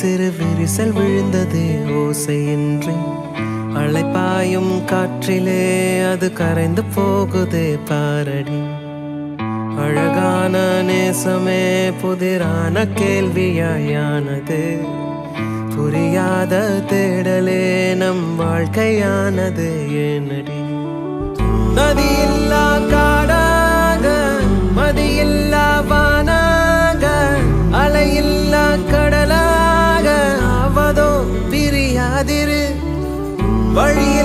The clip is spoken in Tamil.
சிறு விரிசல் விழுந்ததே ஓசையின்றி. அலைப்பாயும் காற்றிலே அது கரைந்து போகுதே பாரடி. அழகான நேசமே புதிரான கேள்வியாயானது. புரியாத தேடலே நம் வாழ்க்கையானது ஏனடி. நதியில்லா காடாக மதியில்லா வானாக அலையில்லா கடலாக ஆவதோ பிரியாதிரு. வழிய